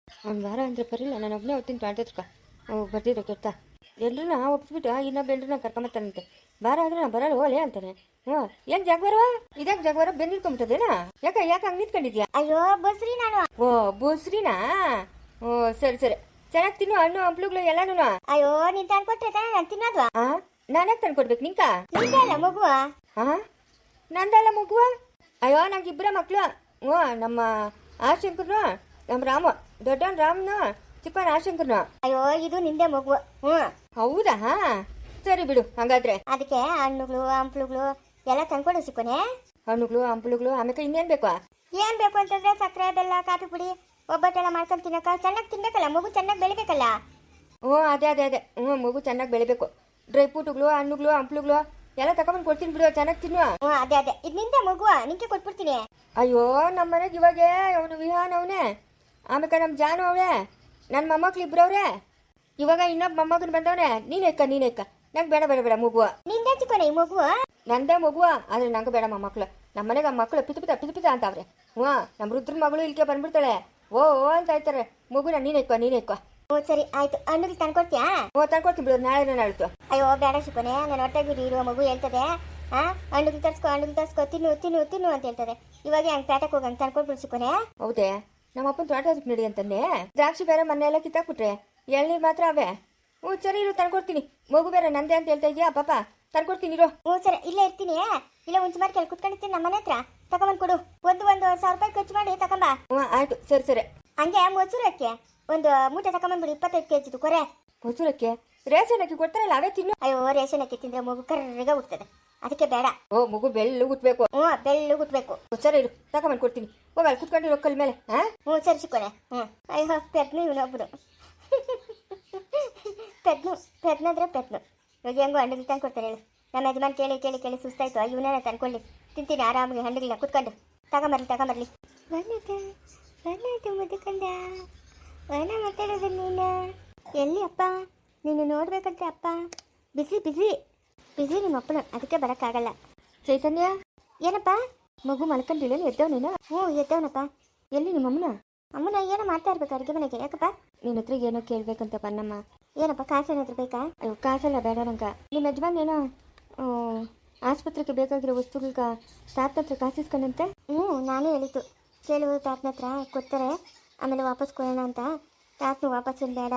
ಒಂದು ವಾರ ಅಂದರೆ ಬರಲಿಲ್ಲ, ನಾನು ಒಬ್ಬನೇ ಹೊತ್ತಿನ ಮಾಡ್ದಕ್ಕ ಬರ್ದಿದ್ದು ಕೆಟ್ಟ ಎಲ್ರನ್ನ ಒಪ್ಸ್ಬಿಟ್ಟು ಇನ್ನೊಬ್ಬ ಎಲ್ರನ್ನ ಕರ್ಕೊಂಬತ್ತಾನಂತೆ. ಬಾರ ಅಂದ್ರೆ ನಾನು ಬರಲ್ಲ ಓಲೆ ಅಂತಾನೆ. ಹ್ಞೂ ಏನು ಜಾಗ್ವಾರ ಇದಾಗ ಜಾಗ್ವಾರ ಬೆನ್ನಿಟ್ಕೊಂಬಿಟ್ಟದೇನಾ? ಯಾಕೆ ಹಂಗೆ ನಿಂತ್ಕೊಂಡಿದ್ಯಾ? ಅಯ್ಯೋ ಬಸ್ರಿ ನಾನು. ಓ ಬಸ್ರಿನಾ? ಓ ಸರಿ ಸರಿ, ಚೆನ್ನಾಗಿ ತಿನ್ನು ಹಣ್ಣು ಹಂಪ್ಲುಗಳು ಎಲ್ಲಾನು. ಅಯ್ಯೋ ನೀನ್ ತಂದ್ಕೊಟ್ರೆ ತಾನೇ ನಾನು ತಿನ್ನೋದು. ನಾನೇ ತಂದ್ಕೊಡ್ಬೇಕು ನಿಂಕ? ನಿಂದೆ ಅಲ್ಲ ಮಗುವ. ನಂದಲ್ಲ ಮಗುವ. ಅಯ್ಯೋ ನಂಗೆ ಇಬ್ಬರ ಮಕ್ಳು. ಹ್ಞೂ ನಮ್ಮ ಆಶಂಕರ್ನು, ನಮ್ಮ ರಾಮ ದೊಡ್ಡವನ್ ರಾಮ್ನು, ಚಿಕ್ಕವನ್ ಆಶಂಕರ್ನು. ಅಯ್ಯೋ ಇದು ನಿಂದೆ ಮಗುವ. ಹೌದಾ? ಸರಿ ಬಿಡು ಹಂಗಾದ್ರೆ. ಅದಕ್ಕೆ ಹಣ್ಣುಗಳು ಹಂಪ್ಲುಗಳು ಎಲ್ಲ ತಂದ್ಕೊಡು ಸಿಕ್ಕೋನೆ. ಹಣ್ಣುಗಳು ಹಂಪ್ಲುಗಳು ಆಮೇಲೆ ಇನ್ನೇನ್ ಬೇಕು? ಏನ್ ಬೇಕು ಅಂತಂದ್ರೆ ಸಕ್ಕರೆ ಬೆಲ್ಲ ಕಾಫಿ ಪುಡಿ ಒಬ್ಬಟ್ಟೆಲ್ಲ ಮಾಡ್ಕೊಂಡು ತಿನ್ನಕ ಚೆನ್ನಾಗಿ ತಿನ್ಬೇಕಲ್ಲ, ಮಗು ಚೆನ್ನಾಗಿ ಬೆಳಿಬೇಕಲ್ಲ. ಅದೇ ಮಗು ಚೆನ್ನಾಗಿ ಬೆಳಿಬೇಕು. ಡ್ರೈ ಫ್ರೂಟ್ಗಳು ಹಣ್ಣುಗಳು ಹಂಪ್ಲುಗಳು ಎಲ್ಲ ತಗೊಂಡ್ಬಂದು ಕೊಡ್ತೀನಿ ಬಿಡು, ಚೆನ್ನಾಗಿ ತಿನ್ನು. ಅದೇ ಇದು ನಿಂದೆ ಮಗುವ, ನಿಂಗೆ ಕೊಟ್ಬಿಡ್ತೀನಿ. ಅಯ್ಯೋ ನಮ್ಮ ಮನೆಗೆ ಇವಾಗ ಅವನು ವಿಹಾನ್ ಅವನೇ, ಆಮೇಲೆ ನಮ್ಮ ಜಾನು ಅವಳೆ, ನನ್ನ ಮೊಮ್ಮಕ್ಳು ಇಬ್ರವ್ರೆ, ಇವಾಗ ಇನ್ನೊಬ್ಬ ಮೊಮ್ಮಗನ್ ಬಂದವನೆ. ನೀನೆಕ್ಕ ನಂಗೆ ಬೇಡ ಮಗುವ. ನಿಂದೆ ಚಿಕ್ಕೋನೆ ಈ ಮಗುವ? ನಂದೇ ಮಗುವ, ಆದ್ರೆ ನಂಗೆ ಬೇಡ ಮಕ್ಕಳು. ನಮ್ಮ ಮನೆಗೆ ಮಕ್ಕಳು ಪಿತ ಅಂತವ್ರೆ. ನಮ್ಮ ರುದ್ರನ ಮಗಳು ಇಲ್ಲಿಗೆ ಬಂದ್ಬಿಡ್ತಾಳೆ. ಓ ಅಂತ ಆಯ್ತಾರೆ. ಮಗುನ ನೀನೆಕ್ಕ. ಸರಿ ಆಯ್ತು, ಹಣ್ಣುಗಳು ತಂದ್ಕೊಡ್ತೀಯಾ? ತಂದ್ಕೊಡ್ತೀನಿ ಬಿಡು, ನಾಳೆ ನಾಳ್ತು. ಅಯ್ಯೋ ಬೇಡ ಚಿಕ್ಕೋನೆ, ನಾನು ಹೊಟ್ಟೆಗಿರಿ ಇರುವ ಮಗು ಹೇಳ್ತದೆ ಹಣ್ಣುಗಳು ತರ್ಸ್ಕೊ ತಿನ್ನು ಅಂತ ಹೇಳ್ತದೆ. ಇವಾಗ ಹಂಗೆ ಪೇಟಕ್ಕೆ ಹೋಗಿ ಹಂಗೆ ತಂದ್ಕೊಟ್ಬಿಡು ಚಿಕ್ಕೋನೆ. ಹೌದೇ? ನಮ್ಮ ಅಪ್ಪನ ತೋಟ ನಡಿ ಅಂತಂದೆ. ದ್ರಾಕ್ಷಿ ಬೇರೆ ಮೊನ್ನೆ ಎಲ್ಲ ಕಿತ್ತಾಕ್ಬಿಟ್ರೆ, ಎಳ್ನೀರು ಮಾತ್ರ ಅವೇ. ಸರಿ ಇರು ತಂದ್ಕೊಡ್ತೀನಿ. ಮಗು ಬೇರೆ ನಂದೇ ಅಂತ ಹೇಳ್ತಾ ಇದೆಯಾ ಪಾಪ? ತಂದ್ಕೊಡ್ತೀನಿ ಇರು. ಸರಿ ಇಲ್ಲೇ ಇರ್ತೀನಿ. ಇಲ್ಲ ಒಂಚು ಮಾರ್ಕೆ ಅಲ್ಲಿ ಕುತ್ಕೊಂಡಿರ್ತೀನಿ ನಮ್ಮ ಮನೆ ಹತ್ರ. ತಗೊಂಬಂದು ಕೊಡು. ಒಂದು 1,000 ರೂಪಾಯಿ ಖರ್ಚು ಮಾಡಿ ತಗೊಂಬ. ಆಯ್ತು ಸರಿ. ಹಂಗೆ ಮೊಸರಕ್ಕೆ ಒಂದು ಮೂಟೆ ತಗೊಂಬಂದ್ಬಿಡು, 25 kg ಕೊರೆ. ಮೊಸರಕ್ಕೆ ರೇಷನ್ ಅಕ್ಕಿ ಕೊಡ್ತಾರಲ್ಲ ಅವೇ ತಿನ್ನು. ಅಯ್ಯೋ ರೇಷನ್ ಅಕ್ಕಿ ತಿಂದ್ರೆ ಮಗು ಕರ್ರಗ ಹುಡ್ತದೆ, ಅದಕ್ಕೆ ಬೇಡ. ಮಗು ಬೆಳ್ಳು ಹುಟ್ಬೇಕು. ಬೆಳ್ಳು ಹುಟ್ಬೇಕು. ಸರಿ ಇರು ತಗೊಂಬಂದು ಕೊಡ್ತೀನಿ. ಹೋಗ ಅಲ್ಲಿ ಕುತ್ಕೊಂಡಿರೋ ಕಲ್ ಮೇಲೆ. ಸರಿ ಸಿಕ್ಕೋನೆ. ಅಯ್ಯೋ ಪೆದ್ನು ಇವನೊಬ್ಬನು. ಪೆದ್ನಂದ್ರೆ ಪೆದ್ನು. ಇವಾಗ ಹೆಂಗೋ ಹಣ್ಣುಗಳು ತಂದು ಕೊಡ್ತಾರೆ ಹೇಳು. ನಮ್ಮ ಯಜಮಾನ್ ಕೇಳಿ ಸುಸ್ತಾಯ್ತು. ಇವನೇ ತಂದ್ಕೊಳ್ಳಿ, ತಿಂತೀನಿ ಆರಾಮಾಗಿ ಹಣ್ಣುಗಳನ್ನ ಕುತ್ಕೊಂಡು. ತಗೊಂಬರ್ಲಿ. ಮುದ್ದುಕಂದ ವನ ಮಾತಾಡೋದು ನೀನು ಎಲ್ಲಿ ಅಪ್ಪ? ನೀನು ನೋಡ್ಬೇಕಂತೆ ಅಪ್ಪ. ಬಿಸಿ ನಿಮ್ಮ ಅಪ್ಪನ, ಅದಕ್ಕೆ ಬರೋಕ್ಕಾಗಲ್ಲ. ಚೈತನ್ಯ ಏನಪ್ಪ? ಮಗು ಮಲ್ಕೊಂಡಿಲ್ಲ, ಎದ್ದವ್ ನೀನು? ಎದ್ದವನಪ್ಪ. ಎಲ್ಲಿ ನಿಮ್ಮಮ್ಮನ? ಅಮ್ಮನ ಏನೋ ಮಾಡ್ತಾ ಇರ್ಬೇಕು ಅಡುಗೆ ಮನೆಗೆ. ಯಾಕಪ್ಪ? ನಿನ್ನ ಹತ್ರ ಏನೋ ಕೇಳ್ಬೇಕಂತ ಬನ್ನಮ್ಮ. ಏನಪ್ಪ ಕಾಸು ಏನಾದ್ರು ಬೇಕಾ? ಅಯ್ಯೋ ಕಾಸಲ್ಲ ಬೇಡ ನಂಗೆ. ನಿಮ್ಮ ಯಜಮಾನ್ ಏನೋ ಆಸ್ಪತ್ರೆಗೆ ಬೇಕಾಗಿರೋ ವಸ್ತುಗಳ್ಗ ತಾತನ ಹತ್ರ ಕಾಸಿಸ್ಕೊಂಡಂತೆ. ನಾನೇ ಹೇಳಿದ್ದು ಕೇಳು, ತಾತನ ಹತ್ರ ಕೊಡ್ತಾರೆ, ಆಮೇಲೆ ವಾಪಸ್ ಕೊಡೋಣ ಅಂತ. ತಾತನು ವಾಪಸ್ ಬೇಡ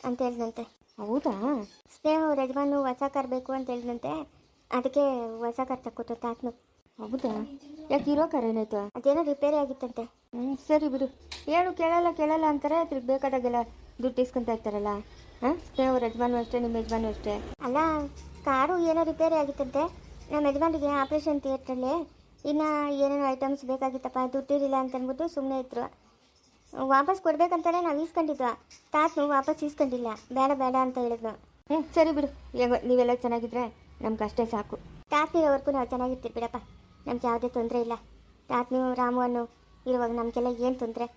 ಅಂತ ಹೇಳಿದಂತೆ. ಹೌದಾ? ಸ್ನೇಹ ಅವ್ರ ಯಜಮಾನು ಹೊಸ ಕಾರ್ ಬೇಕು ಅಂತ ಹೇಳಿದಂತೆ, ಅದಕ್ಕೆ ಹೊಸ ಕಾರ್ ತಕ್ಕೊಟ್ಟು ತಾತನು. ಹೌದಾ? ಯಾಕೆ ಇರೋ ಕಾರ್ ಏನಾಯ್ತು? ಅದೇನೋ ರಿಪೇರಿ ಆಗಿತ್ತಂತೆ. ಸರಿ ಬಿಡು. ಹೇಳು, ಕೇಳಲ್ಲ ಅಂತಾರೆ, ತಿರ್ಗಿ ಬೇಕಾದಾಗೆಲ್ಲ ದುಡ್ಡು ಇಸ್ಕೊಂತ ಇರ್ತಾರಲ್ಲ. ಸ್ನೇಹ ಅವ್ರ ಯಜಮಾನು ಅಷ್ಟೇ, ನಿಮ್ಮ ಯಜಮಾನು ಅಷ್ಟೇ. ಅಲ್ಲ, ಕಾರು ಏನೋ ರಿಪೇರಿ ಆಗಿತ್ತಂತೆ. ನಮ್ಮ ಯಜಮಾನಿಗೆ ಆಪ್ರೇಷನ್ ಥಿಯೇಟ್ರಲ್ಲಿ ಇನ್ನು ಏನೇನೋ ಐಟಮ್ಸ್ ಬೇಕಾಗಿತ್ತಪ್ಪ, ದುಡ್ಡಿರಲಿಲ್ಲ ಅಂತಂದ್ಬಿಟ್ಟು ಸುಮ್ಮನೆ ಇದ್ರು. ವಾಪಸ್ ಕೊಡ್ಬೇಕಂತಾನೆ ನಾವು ಈಸ್ಕೊಂಡಿದ್ವು. ತಾತನು ವಾಪಸ್ ಈಸ್ಕೊಂಡಿಲ್ಲ, ಬೇಡ ಅಂತ ಹೇಳಿದ್ನು. ಸರಿ ಬಿಡು, ಹೆಂಗೋ ನೀವೆಲ್ಲ ಚೆನ್ನಾಗಿದ್ರೆ ನಮ್ಗೆ ಅಷ್ಟೇ ಸಾಕು. ತಾತನಿರೋವರೆಗೂ ನಾವು ಚೆನ್ನಾಗಿರ್ತೀವಿ ಬಿಡಪ್ಪ, ನಮ್ಗೆ ಯಾವುದೇ ತೊಂದರೆ ಇಲ್ಲ. ತಾತನು ರಾಮು ಅನ್ನು ಇರುವಾಗ ನಮಗೆಲ್ಲ ಏನು ತೊಂದರೆ?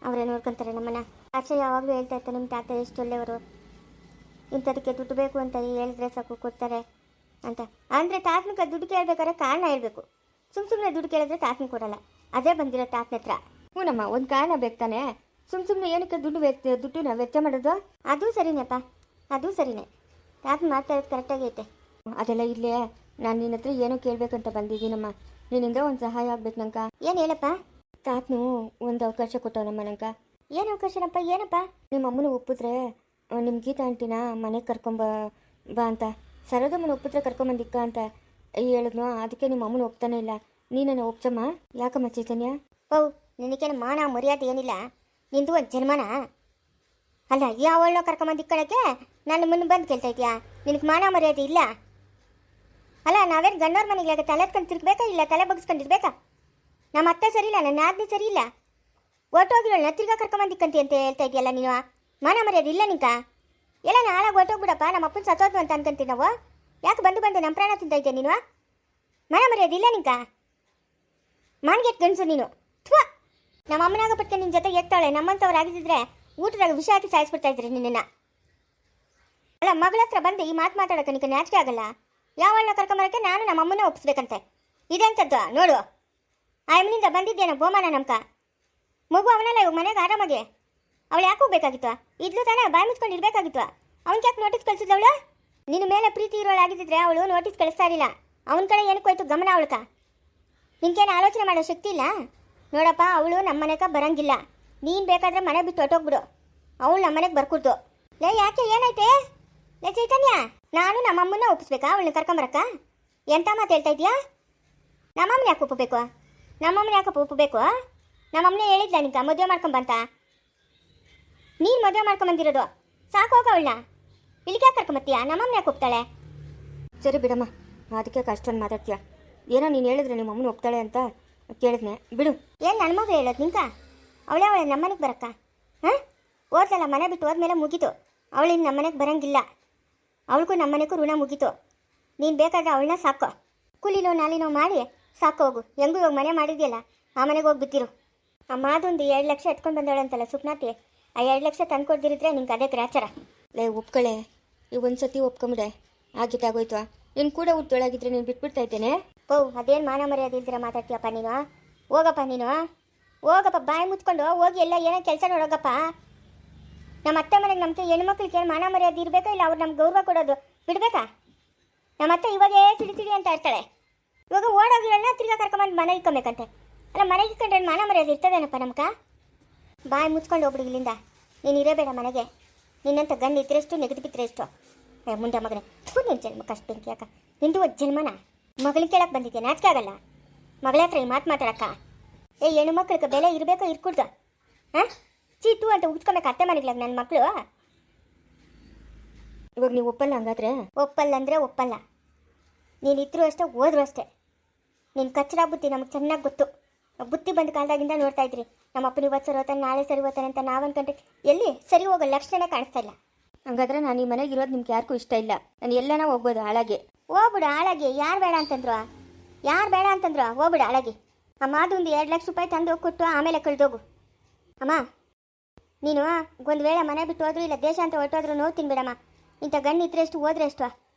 ಅವರೇ ನೋಡ್ಕೊತಾರೆ ನಮ್ಮನ್ನು. ಅಷ್ಟೇ ಯಾವಾಗಲೂ ಹೇಳ್ತಾ ಇರ್ತಾರೆ, ನಿಮ್ಮ ತಾತ ಎಷ್ಟು ಒಳ್ಳೆಯವರು, ಇಂಥದಕ್ಕೆ ದುಡ್ಡು ಬೇಕು ಅಂತ ಹೇಳಿದ್ರೆ ಸಾಕು ಕೊಡ್ತಾರೆ ಅಂತ. ಅಂದರೆ ತಾತನಿಗೆ ದುಡ್ಡು ಕೇಳಬೇಕಾದ್ರೆ ಕಾರಣ ಹೇಳ್ಬೇಕು. ಸುಮ್ಮನೆ ದುಡ್ಡು ಕೇಳಿದ್ರೆ ತಾತನ ಕೊಡಲ್ಲ. ಅದೇ ಬಂದಿರೋ ತಾತನ ಹತ್ರ. ನಮ್ಮ ಒಂದು ಕಾರಣ ಬೇಕು ತಾನೆ. ಸುಮ್ಮನೆ ಏನಕ್ಕೆ ದುಡ್ಡನ್ನ ವೆಚ್ಚ ಮಾಡೋದು? ಅದು ಸರಿನೇಪ್ಪ, ಅದು ಸರಿನೇ. ತಾತನ ಮಾಡ್ತಾ ಇರೋದು ಕರೆಕ್ಟಾಗಿ ಐತೆ. ಅದೆಲ್ಲ ಇಲ್ಲೇ ನಾನು ನಿನ್ನ ಹತ್ರ ಏನೋ ಕೇಳಬೇಕಂತ ಬಂದಿದ್ದೀನಮ್ಮ. ನಿನ್ನಿಂದ ಒಂದು ಸಹಾಯ ಆಗ್ಬೇಕು ನಂಗೆ. ಏನು ಹೇಳಪ್ಪ? ತಾತನು ಒಂದು ಅವಕಾಶ ಕೊಟ್ಟವನಮ್ಮ ನಂಗೆ. ಏನು ಅವಕಾಶನಪ್ಪ? ಏನಪ್ಪ? ನಿಮ್ಮ ಅಮ್ಮನ ಒಪ್ಪಿದ್ರೆ ನಿಮ್ಮ ಗೀತಾ ಆಂಟಿನ ಮನೆಗೆ ಬಾ ಅಂತ. ಸರೋದಮ್ಮನ ಒಪ್ಪಿದ್ರೆ ಕರ್ಕೊಂಬಂದಿಕ್ಕ ಅಂತ ಹೇಳಿದ್ನು. ಅದಕ್ಕೆ ನಿಮ್ಮ ಅಮ್ಮನ ಒಪ್ತಾನೆ ಇಲ್ಲ. ನೀನನ್ನ ಒಪ್ಸಮ್ಮ. ಯಾಕಮ್ಮ ಚೈತನ್ಯ? ನಿನಗೇನು ಮಾನ ಮರ್ಯಾದೆ ಏನಿಲ್ಲ? ನಿಂದು ಒಂದು ಜನ್ಮನ ಅಲ್ಲ. ಯಾವಳ್ಳೋ ಕರ್ಕೊಂಬಂದಿಕ್ಕಳಕ್ಕೆ ನನ್ನ ಮುನ್ನ ಬಂದು ಕೇಳ್ತಾ ಇದೆಯಾ? ನಿನಗೆ ಮಾನ ಮರ್ಯಾದೆ ಇಲ್ಲ? ಅಲ್ಲ, ನಾವೇನು ಗಂಡವ್ರ ಮನೆಗೆ ತಲೆ ಎತ್ಕೊಂಡು ತಿರ್ಗಬೇಕಾ? ಇಲ್ಲ ತಲೆ ಬಗ್ಸ್ಕೊಂಡಿರ್ಬೇಕಾ? ನಮ್ಮ ಅತ್ತೆ ಸರಿ ಇಲ್ಲ, ನನ್ನ ಆದ್ನಿ ಸರಿ ಇಲ್ಲ, ಒಟ್ಟೋಗಿರೋಣ ತಿರ್ಗಾ ಕರ್ಕೊಂಬಂದಿಕ್ಕಂತಿ ಅಂತ ಹೇಳ್ತಾ ಇದೆಯಲ್ಲ ನೀನು. ಮಾನ ಮರ್ಯಾದೆ ಇಲ್ಲ ನಿಂಕ? ಎಲ್ಲ ನಾಳಾಗಿ ಹೊಟ್ಟೋಗ್ಬಿಡಪ್ಪ, ನಮ್ಮ ಅಪ್ಪನ ಸತ್ತೋದ್ನು ಅಂತ ಅನ್ಕೊಂತೀವಿ ನಾವು. ಯಾಕೆ ಬಂದು ನಮ್ಮ ಪ್ರಾಣ ತಿಂತ ಇದೆಯಾ ನೀನು? ಮಾನ ಮರ್ಯಾದೆ ಇಲ್ಲ ನಿಂಕ? ಮಾನ್ಗೆಟ್ ಗಂಡಸು ನೀನು. ನಮ್ಮ ಅಮ್ಮನಾಗ ಪಟ್ಕ ನಿನ್ನ ಜೊತೆ ಎತ್ತಾಳೆ. ನಮ್ಮಂಥವ್ರು ಆಗಿದ್ದಿದ್ರೆ ಊಟದಾಗ ವಿಷ ಹಾಕಿ ಸಾಯಿಸ್ಬಿಡ್ತಾ ಇದ್ರಿ ನಿನ್ನ. ಅಲ್ಲ, ಮಗಳ ಹತ್ರ ಬಂದು ಈ ಮಾತಾಡೋಕೆ ನಿನಗೆ ನಾಚಿಕೆ ಆಗಲ್ಲ? ಯಾವಳನ್ನ ಕರ್ಕೊಂಬರಕ್ಕೆ ನಾನು ನಮ್ಮ ಅಮ್ಮನೇ ಒಪ್ಪಿಸ್ಬೇಕಂತೆ. ಇದೆಂಥದ್ದು ನೋಡು. ಆ ಅಮ್ಮನಿಂದ ಬಂದಿದ್ದೇನೋ ಬಹುಮಾನ ನಮ್ಕ. ಮಗು ಅವನಲ್ಲ ಇವಾಗ ಮನೆಗೆ ಆರಾಮಾಗಿ. ಅವಳು ಯಾಕೆ ಹೋಗ್ಬೇಕಾಗಿತ್ತು? ಇದ್ಲು ತಾನೇ ಬಾಯಿ ಮುಚ್ಕೊಂಡು ಇರ್ಬೇಕಾಗಿತ್ತು. ಅವನ್ಗೆ ಯಾಕೆ ನೋಟಿಸ್ ಕಳಿಸಿದ್ಲವಳು? ನಿನ್ನ ಮೇಲೆ ಪ್ರೀತಿ ಇರೋಳಾಗಿದ್ದಿದ್ರೆ ಅವಳು ನೋಟಿಸ್ ಕಳಿಸ್ತಾ ಇರಲಿಲ್ಲ. ಅವನ ಕಡೆ ಏನಕ್ಕೆ ಹೋಯ್ತು ಗಮನ ಅವಳಕ? ನಿನ್ಗೇನು ಆಲೋಚನೆ ಮಾಡೋ ಶಕ್ತಿ ಇಲ್ಲ? ನೋಡಪ್ಪ, ಅವಳು ನಮ್ಮ ಮನೆಗೆ ಬರಂಗಿಲ್ಲ. ನೀನು ಬೇಕಾದ್ರೆ ಮನೆ ಬಿಟ್ಟು ಹೊಟ್ಟೋಗ್ಬಿಡು. ಅವಳು ನಮ್ಮ ಮನೆಗೆ ಬರ್ಕೊಡ್ತು. ಲೇ ಯಾಕೆ, ಏನೈತೆ? ಲೇ ಚೈತನ್ಯ, ನಾನು ನಮ್ಮಮ್ಮನ್ನ ಒಪ್ಪಿಸ್ಬೇಕಾ ಅವಳನ್ನ ಕರ್ಕೊಂಬರಕ್ಕ? ಎಂತ ಮಾತು ಹೇಳ್ತಾ ಇದೆಯಾ? ನಮ್ಮಮ್ಮನ ಯಾಕೆ ಒಪ್ಪಬೇಕು? ನಮ್ಮಮ್ಮನ ಯಾಕಪ್ಪ ಒಪ್ಪಬೇಕು? ನಮ್ಮಮ್ಮನೇ ಹೇಳಿದ್ಲ ನಿಂಗೆ ಮದುವೆ ಮಾಡ್ಕೊಂಬಂತ? ನೀನು ಮದುವೆ ಮಾಡ್ಕೊಂಬಂದಿರೋದು ಸಾಕು. ಹೋಗ ಅವಳನ್ನ ಇಲ್ಲಿಗೆ ಯಾಕೆ ಕರ್ಕೊಂಬತ್ತೀಯ? ನಮ್ಮಮ್ಮನ ಯಾಕೆ ಒಪ್ತಾಳೆ? ಸರಿ ಬಿಡಮ್ಮ, ಅದಕ್ಕೆ ಅಷ್ಟೊಂದು ಮಾತಾಡ್ತೀಯ. ಏನೋ ನೀನು ಹೇಳಿದ್ರೆ ನಿಮ್ಮ ಅಮ್ಮನ ಒಪ್ತಾಳೆ ಅಂತ ಕೇಳಿದ್ನೆ, ಬಿಡು. ಏನು ನನ್ನ ಮಗ ಹೇಳೋದು ನಿಂಕ? ಅವಳೇ ನಮ್ಮನೆಗೆ ಬರಕ್ಕ? ಹಾಂ, ಓದ್ಲಲ್ಲ, ಮನೆ ಬಿಟ್ಟು ಹೋದ್ಮೇಲೆ ಮುಗೀತು. ಅವಳಿನ ನಮ್ಮನೆಗೆ ಬರಂಗಿಲ್ಲ. ಅವಳಿಗೂ ನಮ್ಮನೆಗೂ ಋಣ ಮುಗೀತು. ನೀನು ಬೇಕಾದ್ರೆ ಅವಳನ್ನ ಸಾಕೋ. ಕೂಲಿನೋ ನಾಲಿನೋ ಮಾಡಿ ಸಾಕು ಹೋಗು. ಹೆಂಗೂ ಇವಾಗ ಮನೆ ಮಾಡಿದ್ಯಲ್ಲ, ಆ ಮನೆಗೆ ಹೋಗಿ ಬಿತ್ತಿರು. ಅಮ್ಮ ಅದೊಂದು 2 ಲಕ್ಷ ಎತ್ಕೊಂಡು ಬಂದವಳಂತಲ್ಲ ಸುಪ್ನಾತಿ, ಆ 2 ಲಕ್ಷ ತಂದು ಕೊಡ್ದಿರಿದ್ರೆ ನಿಂಗೆ ಅದೇ ಗ್ರಾಚಾರ. ಲೇ ಒಪ್ಕೊಳ್ಳೆ, ಈಗ ಒಂದು ಸತಿ ಒಪ್ಕೊಂಬಿಡೆ, ಆಗಿದ್ದಾಗೋಯ್ತು. ನೀನು ಕೂಡ ಹುಟ್ಟೊಳಗಿದ್ರೆ ನೀನು ಬಿಟ್ಬಿಡ್ತಾ ಇದ್ದೇನೆ. ಓ, ಅದೇನು ಮಾನ ಮರ್ಯಾದೆ ಇಲ್ದಿರ ಮಾತಾಡ್ತೀಯಪ್ಪ ನೀನು? ಹೋಗಪ್ಪ ನೀನು, ಹೋಗಪ್ಪ, ಬಾಯಿ ಮುಚ್ಕೊಂಡು ಹೋಗಿ ಎಲ್ಲ ಏನೋ ಕೆಲಸ ನೋಡೋಗಪ್ಪ. ನಮ್ಮ ಅತ್ತೆ ಮನೆಗೆ ನಮ್ಮ ಹೆಣ್ಮಕ್ಳಿಗೆ ಮಾನ ಮರ್ಯಾದೆ ಇರಬೇಕಾ? ಇಲ್ಲ ಅವ್ರು ನಮ್ಗೆ ಗೌರವ ಕೊಡೋದು ಬಿಡಬೇಕಾ? ನಮ್ಮ ಅತ್ತೆ ಇವಾಗೇ ತಿಳಿ ಅಂತ ಇರ್ತಾಳೆ. ಇವಾಗ ಓಡೋಗಿರೋಣ ತಿರ್ಗಾ ಕರ್ಕೊಂಬಂದು ಮನೆಗೆ ಇಕ್ಕೊಬೇಕಂತೆ. ಅಲ್ಲ, ಮನೆಗೆ ಇಕ್ಕೊಂಡ್ರೆ ಮಾನ ಮರ್ಯಾದೆ ಇರ್ತದೇನಪ್ಪ ನಮ್ಗ? ಬಾಯಿ ಮುಚ್ಕೊಂಡು ಹೋಗ್ಬಿಡಿ ಇಲ್ಲಿಂದ. ನೀನು ಇರಬೇಡ ಮನೆಗೆ. ನಿನ್ನಂತ ಗಂಡು ಇದ್ರೆಷ್ಟು ನೆಗೆದು ಬಿತ್ತರೆಷ್ಟು. ಮುಂದೆ ಮಗನೇ, ನಿನ್ನ ಜನ್ಮಕ್ಕೆ ಅಷ್ಟು ಬೆಂಕಿ ಯಾಕ? ನಿಂದು ಒಂದು ಜನ್ಮನ ಮಗಳಿಗೆ ಕೇಳಕ್ಕೆ ಬಂದಿದ್ದೆ, ನಾಚಿಕೆ ಆಗಲ್ಲ? ಮಗಳ ಹತ್ರ ಈ ಮಾತು ಮಾತಾಡಕ್ಕ? ಹೆಣ್ಣು ಮಕ್ಳಿಗೆ ಬೆಲೆ ಇರಬೇಕೋ ಇರ್ಕೂಡ್ದು? ಹಾಂ, ಚೀತು ಅಂತ ಉಗ್ಸ್ಕೊಬೇಕು ಅತ್ತೆ ಮನೆಗ್ಲಾಗ ನನ್ನ ಮಕ್ಕಳು. ಇವಾಗ ನೀವು ಒಪ್ಪಲ್ಲ ಹಂಗಾದ್ರೆ? ಒಪ್ಪಲ್ಲ ಅಂದರೆ ಒಪ್ಪಲ್ಲ. ನೀನು ಇದ್ರೂ ಅಷ್ಟೇ, ಹೋದ್ರೂ ಅಷ್ಟೇ. ನಿನ್ನ ಕಚ್ಚಡ ಬುತ್ತಿ ನಮಗೆ ಚೆನ್ನಾಗಿ ಗೊತ್ತು. ಬುತ್ತಿ ಬಂದ ಕಾಲದಾಗಿಂದ ನೋಡ್ತಾ ಇದ್ರಿ. ನಮ್ಮ ಅಪ್ಪನ ಇವತ್ತು ಸರಿ ಹೋಗ್ತಾನೆ, ನಾಳೆ ಸರಿ ಹೋಗ್ತಾನೆ ಅಂತ ನಾವು ಅನ್ಕೊಂಡ್ರೆ ಎಲ್ಲಿ ಸರಿ ಹೋಗೋ ಲಕ್ಷಣ ಕಾಣಿಸ್ತಾ ಇಲ್ಲ. ಹಂಗಾದ್ರೆ ನಾನು ಈ ಮನೆಗೆ ಇರೋದು ನಿಮ್ಗೆ ಯಾರಿಗೂ ಇಷ್ಟ ಇಲ್ಲ. ನಾನು ಎಲ್ಲನ ಹೋಗ್ಬೋದು ಹಾಳಾಗಿ. ಹೋಗ್ಬಿಡು ಹಾಳಾಗಿ. ಯಾರು ಬೇಡ ಅಂತಂದ್ರು? ಯಾರು ಬೇಡ ಅಂತಂದ್ರು? ಹೋಗ್ಬಿಡು ಹಾಳಾಗಿ. ಅಮ್ಮ ಅದೊಂದು 2 ಲಕ್ಷ ರೂಪಾಯಿ ತಂದು ಕೊಟ್ಟು ಆಮೇಲೆ ಕಳೆದೋಗು. ಅಮ್ಮ ನೀನು ಒಂದು ವೇಳೆ ಮನೆ ಬಿಟ್ಟು ಹೋದ್ರು ಇಲ್ಲ ದೇಶ ಅಂತ ಹೊರಟೋದ್ರು ನೋವು ತಿನ್ಬೇಡಮ್ಮ. ಇಂಥ ಗಣ್ಣು ಇದ್ರೆ ಎಷ್ಟು ಹೋದ್ರೆ ಎಷ್ಟು?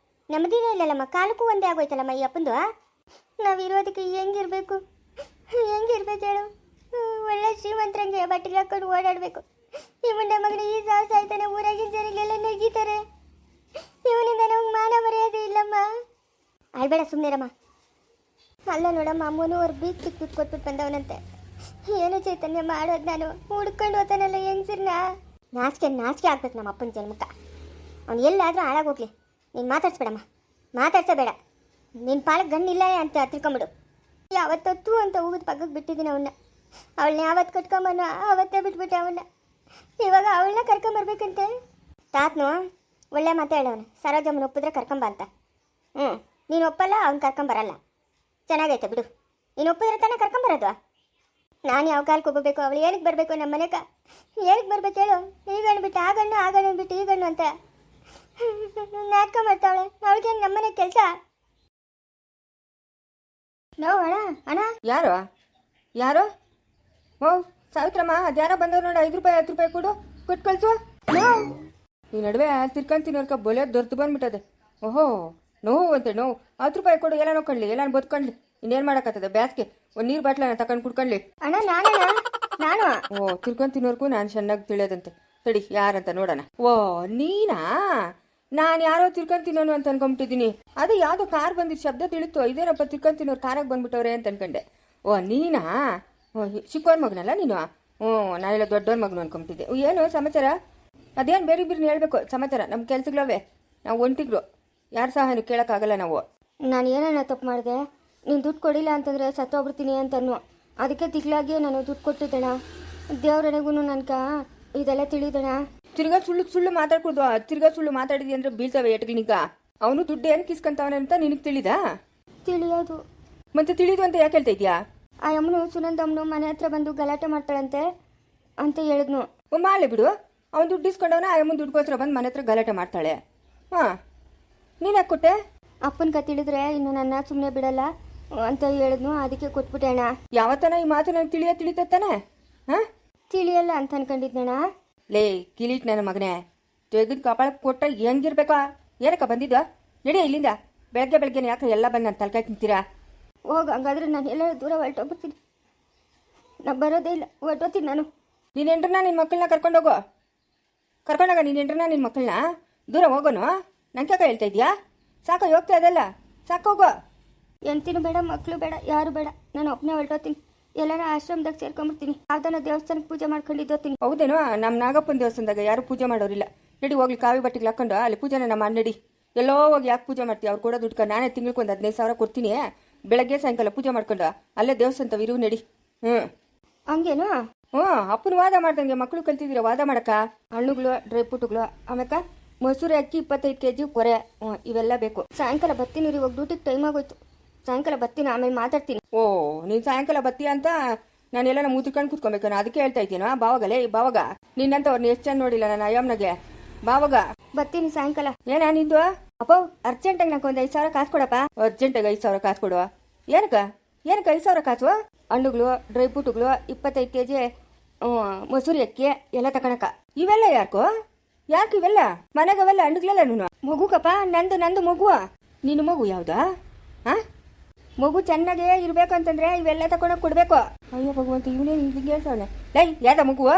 ನೆಮ್ಮದಿನೇ ಇಲ್ಲಲ್ಲಮ್ಮ. ಕಾಲಕ್ಕೂ ಒಂದೇ ಆಗೋಯ್ತಲ್ಲಮ್ಮ ಈ ಅಪ್ಪಂದು. ನಾವು ಇರೋದಕ್ಕೆ ಹೆಂಗಿರ್ಬೇಕು ಹೇಳು? ಒಳ್ಳೆ ಶ್ರೀಮಂತರಂಗೆ ಬಟ್ಟೆಗೆ ಹಾಕೊಂಡು ಓಡಾಡಬೇಕು. ಈ ಮುಂಡೆ ಮಗನ ಈ ಸಾಹಸ ಆಯ್ತಾನೆ, ಊರಾಗಿನ ಜನಗಳೆಲ್ಲ ನಗೀತಾರೆ. ಇವನಿಂದ ನಮ್ಗೆ ಮಾನ ಮರ್ಯಾದೆ ಇಲ್ಲಮ್ಮ. ಅಳ್ಬೇಡ, ಸುಮ್ಮನೆರಮ್ಮ. ಅಲ್ಲ ನೋಡಮ್ಮ, ಅಮ್ಮನೂ ಅವ್ರು ಬೀಚ್ ಸಿಕ್ಬಿಟ್ಟು ಕೊಟ್ಬಿಟ್ಟು ಬಂದವನಂತೆ. ಏನು ಚೈತನ್ಯ ಮಾಡೋದು? ನಾನು ಹುಡ್ಕೊಂಡು ಹೋಗ್ತಾನಲ್ಲ ಹೆಂಗ್ಸಿರ್ನ. ನಾಚಿಕೆ ಆಗ್ಬೇಕು ನಮ್ಮ ಅಪ್ಪನ ಜನ್ಮಕ್ಕ. ಅವ್ನು ಎಲ್ಲಾದರೂ ಹಾಳಾಗೋಗ್ಲಿ. ನೀನು ಮಾತಾಡ್ಸ್ಬೇಡಮ್ಮ, ಮಾತಾಡ್ಸಬೇಡ. ನಿನ್ನ ಪಾಲಕ್ಕೆ ಗಣ್ಣಿಲ್ಲ ಅಂತ ತಿಳ್ಕೊಂಬಿಡು. ಯಾವತ್ತೂ ಅಂತ ಹೋಗೋದು ಪಕ್ಕಕ್ಕೆ ಬಿಟ್ಟಿದ್ದೀನಿ ಅವನ್ನ. ಅವಳನ್ನ ಯಾವತ್ತು ಕಟ್ಕೊಂಬನ ಅವತ್ತೇ ಬಿಟ್ಬಿಟ್ಟೆ ಅವನ್ನ. ಇವಾಗ ಅವಳನ್ನ ಕರ್ಕೊಂಬರ್ಬೇಕಂತೆ. ತಾತನು ಒಳ್ಳೆ ಮಾತು ಹೇಳವನು, ಸರೋಜಮ್ಮನ ಒಪ್ಪಿದ್ರೆ ಕರ್ಕೊಂಬ ಅಂತ. ನೀನು ಒಪ್ಪಲ್ಲ, ಅವ್ನು ಕರ್ಕೊಂಬರಲ್ಲ. ಚೆನ್ನಾಗೈತೆ ಬಿಡು. ನೀನು ಒಪ್ಪಿದ್ರೆ ತಾನೇ ಕರ್ಕೊಂಬರೋದು. ನಾನು ಯಾವ ಕಾಲಕ್ಕೆ ಹೋಗಬೇಕು? ಅವಳು ಏನಕ್ಕೆ ಬರಬೇಕು ನಮ್ಮ ಮನೆಗ? ಏನಕ್ಕೆ ಬರ್ಬೇಕು ಹೇಳು? ಈ ಗಣ್ಣು ಬಿಟ್ಟು ಆ ಗಣ್ಣು, ಆ ಗಣ್ಣು ಬಿಟ್ಟು ಈ ಗಣ್ಣು ಅಂತ ನಾಟಕ ಮಾಡ್ತಾವಳೆ. ಅವಳಿಗೇನು ನಮ್ಮ ಮನೆ ಕೆಲಸ? ನೋ ಅಣ್ಣ ಯಾರು? ಓ ಸಾವಿತ್ರಮ್ಮ, ಅದ್ಯಾರೋ ಬಂದವ್ರು ನೋಡಿ. 5 ರೂಪಾಯಿ 10 ರೂಪಾಯಿ ಕೊಟ್ಟು ಕಳ್ಸು. ಈ ನಡುವೆ ತಿರ್ಕೊಂತಿನೋರ್ಕ ಬೊಲೆ ದೊರ್ದು ಬಂದ್ಬಿಟ್ಟದೆ. ಓಹೋ, ನೋವು ಅಂತೆ ನೋವು. 10 ರೂಪಾಯಿ ಕೊಡು, ಎಲ್ಲ ನೋಡ್ಕೊಳ್ಳಿ, ಎಲ್ಲ ಬದುಕೊಂಡ್ಲಿ. ಇನ್ನೇನು ಮಾಡೋಕ್ಕತ್ತದೆ? ಬ್ಯಾಸ್ಗೆ ಒಂದು ನೀರು ಬಾಟ್ಲನ್ನ ತಗೊಂಡು ಕುಡ್ಕೊಳ್ಳಿ. ಅಣ್ಣ ನಾನು ಓ, ತಿರ್ಕೊಂತಿನೋರ್ಗೂ ನಾನು ಚೆನ್ನಾಗಿ ತಿಳಿಯೋದಂತೆ. ತಡಿ ಯಾರಂತ ನೋಡೋಣ. ಓ ನೀನಾ? ನಾನು ಯಾರೋ ತಿರ್ಕೊಂತಿನೋನು ಅಂತ ಅನ್ಕೊಂಬಿಟ್ಟಿದ್ದೀನಿ. ಅದೇ ಯಾವುದೋ ಕಾರ್ ಬಂದಿದ್ದು ಶಬ್ದ ತಿಳಿತು. ಇದೇನಪ್ಪ ತಿರ್ಕೊಂತಿನೋರು ಕಾರಾಗಿ ಬಂದ್ಬಿಟ್ಟವ್ರೆ ಅಂತ ಅನ್ಕೊಂಡೆ. ಓ ನೀನಾ? ಓ ಚಿಕ್ಕವ್ರ ಮಗನಲ್ಲ ನೀನು? ನಾನೆಲ್ಲ ದೊಡ್ಡವ್ರ ಮಗನು ಅನ್ಕೊಂಬಿಟ್ಟಿದ್ದೆ. ಏನು ಸಮಾಚಾರ? ಅದೇನು ಬೇರೆ ಬೇರೆ ಹೇಳ್ಬೇಕು ಸಮಾಚಾರ. ನಮ್ಮ ಕೆಲ್ಸಗಳವೆ, ನಾವು ಒಂಟಿಗ್ರು, ಯಾರ ಸಹಾಯನೂ ಕೇಳೋಕ್ಕಾಗಲ್ಲ ನಾವು. ನಾನು ಏನೇನೋ ತಪ್ಪು ಮಾಡಿದೆ? ನೀನು ದುಡ್ಡು ಕೊಡಿಲ್ಲ ಅಂತಂದರೆ ಸತ್ತೋಗ್ಬಿಡ್ತೀನಿ ಅಂತನು. ಅದಕ್ಕೆ ತಿಗ್ಲಾಗಿ ನಾನು ದುಡ್ಡು ಕೊಟ್ಟಿದ್ದಣ. ದೇವ್ರನೆಗೂ ನನ್ಕ ಇದೆಲ್ಲ ತಿಳಿದಣ. ತಿರ್ಗಾ ಸುಳ್ಳು ಮಾತಾಡ್ಕೊಡ್ದು. ತಿರ್ಗಾ ಸುಳ್ಳು ಮಾತಾಡಿದಿ ಅಂದ್ರೆ ಬೀಳ್ತವೆ ಎಟ್ಗಳಿಗ. ಅವನು ದುಡ್ಡು ಏನು ಕಿಸ್ಕೊಂತವನೆ ಅಂತ ನಿನಗೆ ತಿಳಿದಾ? ತಿಳಿಯೋದು ಮತ್ತೆ ತಿಳಿದು ಅಂತ ಯಾಕೆ ಹೇಳ್ತಾ ಇದೆಯಾ? ಆ ಅಮ್ಮನು ಸುನಂದಮ್ಮನು ಮನೆ ಹತ್ರ ಬಂದು ಗಲಾಟೆ ಮಾಡ್ತಾಳಂತೆ ಅಂತ ಹೇಳಿದ್ನು. ಮಾಲೆ ಬಿಡು, ಅವ್ನು ದುಡ್ಡು ಇಸ್ಕೊಂಡವನ ಆ ಅಮ್ಮನ ದುಡ್ಡುಗೋಸ್ಕರ ಬಂದು ಮನೆ ಹತ್ರ ಗಲಾಟೆ ಮಾಡ್ತಾಳೆ. ಹಾಂ, ನೀನು ಯಾಕೆ ಕೊಟ್ಟೆ? ಅಪ್ಪನ್ಕ ತಿಳಿದ್ರೆ ಇನ್ನು ನನ್ನ ಸುಮ್ಮನೆ ಬಿಡಲ್ಲ ಅಂತ ಹೇಳಿದ್ನು. ಅದಕ್ಕೆ ಕೊಟ್ಬಿಟ್ಟೆ ಅಣ್ಣ. ಯಾವತ್ತನ ಈ ಮಾತು ನನಗೆ ತಿಳಿತಾನೆ? ಹಾಂ, ತಿಳಿಯಲ್ಲ ಅಂತ ಅನ್ಕೊಂಡಿದ್ನಣ್ಣ. ಲೇ ಕಿಲೀಟ್ ನನ್ನ ಮಗನೇ, ತೆಗೆದು ಕಪಾಳಕ್ಕೆ ಕೊಟ್ಟ ಹೆಂಗಿರ್ಬೇಕಾ? ಏನಕ್ಕ ಬಂದಿದ್ದ? ನಡಿ ಇಲ್ಲಿಂದ. ಬೆಳಗ್ಗೆ ಯಾಕೆ ಎಲ್ಲ ಬಂದು ನಾನು ತಲೆಕಾಯಿ ತಿಂತೀರಾ? ಹೋಗ, ಹಂಗಾದ್ರೆ ನಾನು ಎಲ್ಲ ದೂರ ಹೊರಟೋಗ್ಬಿಡ್ತೀನಿ. ನಾನು ಬರೋದೇ ಇಲ್ಲ, ಹೊರಟೋತೀನಿ ನಾನು. ನೀನು ಹೆಂಡ್ರನ್ನ ನಿನ್ನ ಮಕ್ಕಳನ್ನ ಕರ್ಕೊಂಡೋಗು. ಕರ್ಕೊಂಡೋಗ ನೀನು ಹೆಂಡ್ರನ್ನ ನಿನ್ನ ಮಕ್ಕಳನ್ನ. ದೂರ ಹೋಗೋನು. ನಂಗೆ ಯಾಕೆ ಹೇಳ್ತಾ ಇದೆಯಾ? ಸಾಕು, ಹೋಗ್ತಾ ಇದಲ್ಲ, ಸಾಕೋಗೋ. ಎಂತಿನೂ ಬೇಡ, ಮಕ್ಕಳು ಬೇಡ, ಯಾರು ಬೇಡ. ನಾನು ಒಬ್ಬನೇ ಹೊರಟೋತೀನಿ. ಎಲ್ಲಾರ ಆಶ್ರಮದಾಗ ಸೇರ್ಕೊಂಡ್ಬಿಡ್ತೀನಿ. ಯಾವ್ದಾನ ದೇವಸ್ಥಾನಕ್ಕೆ ಪೂಜೆ ಮಾಡ್ಕೊಂಡಿದ್ದೋತೀನಿ. ಹೌದೇನೋ? ನಮ್ಮ ನಾಗಪ್ಪನ ದೇವಸ್ಥಾನದಾಗ ಯಾರು ಪೂಜೆ ಮಾಡೋರಿಲ್ಲ. ನಡಿ ಹೋಗ್ಲಿ, ಕಾವಿ ಬಟ್ಟೆಗೆ ಹಾಕೊಂಡು ಅಲ್ಲಿ ಪೂಜೆನ ನಮ್ಮ ನಡಿ. ಎಲ್ಲೋ ಹೋಗಿ ಯಾಕೆ ಪೂಜೆ ಮಾಡ್ತೀವಿ? ಅವ್ರು ಕೂಡ ದುಡ್ಡು ನಾನೇ ತಿಂಗ್ಳಿಗೊಂದು 15,000 ಕೊಡ್ತೀನಿ. ಬೆಳಗ್ಗೆ ಸಾಯಂಕಾಲ ಪೂಜೆ ಮಾಡ್ಕೊಂಡು ಅಲ್ಲೇ ದೇವಸ್ಥಾನ ಇರು ನಡಿ. ಹಂಗೇನು? ಅಪ್ಪನ ವಾದ ಮಾಡ್ದಂಗೆ ಮಕ್ಕಳು ಕಲ್ತಿದ್ದೀರ ವಾದ ಮಾಡಕ್ಕ. ಹಣ್ಣುಗಳು, ಡ್ರೈ ಫ್ರೂಟ್ಗಳು, ಆಮೇಲೆ ಮೊಸರು ಅಕ್ಕಿ 25 kg ಕೊರೆ, ಇವೆಲ್ಲ ಬೇಕು. ಸಾಯಂಕಾಲ ಬರ್ತೀನಿ ರೀ, ಇವಾಗ ಡ್ಯೂಟಿಗೆ ಟೈಮ್ ಆಗೋಯ್ತು. ಸಾಯಂಕಾಲ ಬರ್ತೀನಿ, ಆಮೇಲೆ ಮಾತಾಡ್ತೀನಿ. ನೀನು ಸಾಯಂಕಾಲ ಬತ್ತೀಯ ಅಂತ ನಾನೆಲ್ಲ ಮುದ್ಕೊಂಡು ಕೂತ್ಕೊಬೇಕು. ನಾನು ಅದಕ್ಕೆ ಹೇಳ್ತಾ ಇದ್ದೀನೋ ಬಾವಾಗಲೇ. ಬಾವಾಗ ನಿನ್ನಂತ ಅವ್ರನ್ನ ಎಷ್ಟು ಚೆಂದ ನೋಡಿಲ್ಲ ನಾನು ಅಯ್ಯಮ್ಮನಾಗೆ. ಬಾವಾಗ ಬರ್ತೀನಿ ಸಾಯಂಕಾಲ. ಏನ ನಿಂದು? ಅಪ್ಪ ಅರ್ಜೆಂಟಾಗಿ ನಂಗೆ ಒಂದು 5,000 ಕಾಸು ಕೊಡಪ್ಪ. ಅರ್ಜೆಂಟಾಗಿ 5,000 ಕಾಸು ಕೊಡುವ. ಏನಕ್ಕ 5,000 ಕಾಸು? ಹಣ್ಣುಗಳು, ಡ್ರೈ ಫ್ರೂಟ್ಗಳು, 25 kg ಮೊಸರು ಅಕ್ಕಿ ಎಲ್ಲ ತಕೊಳಕ. ಇವೆಲ್ಲ ಯಾಕೋ? ಯಾಕೆ ಇವೆಲ್ಲ ಮನೆಗೆ? ಅವೆಲ್ಲ ಹಣ್ಣುಗಳೆಲ್ಲ ನೀನು ಮಗುಕಪ್ಪ. ನಂದು ಮಗು. ನಿನ್ನ ಮಗು ಯಾವ್ದಾ? ಮಗು ಚೆನ್ನಾಗೇ ಇರ್ಬೇಕು ಅಂತಂದ್ರೆ ಇವೆಲ್ಲ ತಕೊಂಡೋಗಿ ಕೊಡ್ಬೇಕು. ಅಯ್ಯೋ ಭಗವಂತ, ಇವನೇ ಹಿಂಗೆ ಹೇಳ್ತಾವನೆ. ಲೈ, ಯಾವ್ದ ಮಗುವ?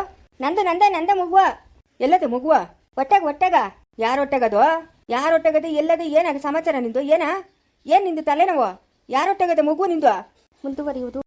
ನಂದ ಮಗುವ. ಎಲ್ಲದ ಮಗುವ? ಹೊಟ್ಟೆಗ ಯಾರ ಹೊಟ್ಟೆಗದು? ಯಾರ ಹೊಟ್ಟೆಗದು? ಎಲ್ಲದು? ಏನಾಗ ಸಮಾಚಾರ ನಿಂದು? ಏನ್ ನಿಂದು ತಲೆನೋವು? ಯಾರ ಹೊಟ್ಟೆಗದ ಮಗು ನಿಂದು? ಮುಂದುವರಿಯುವುದು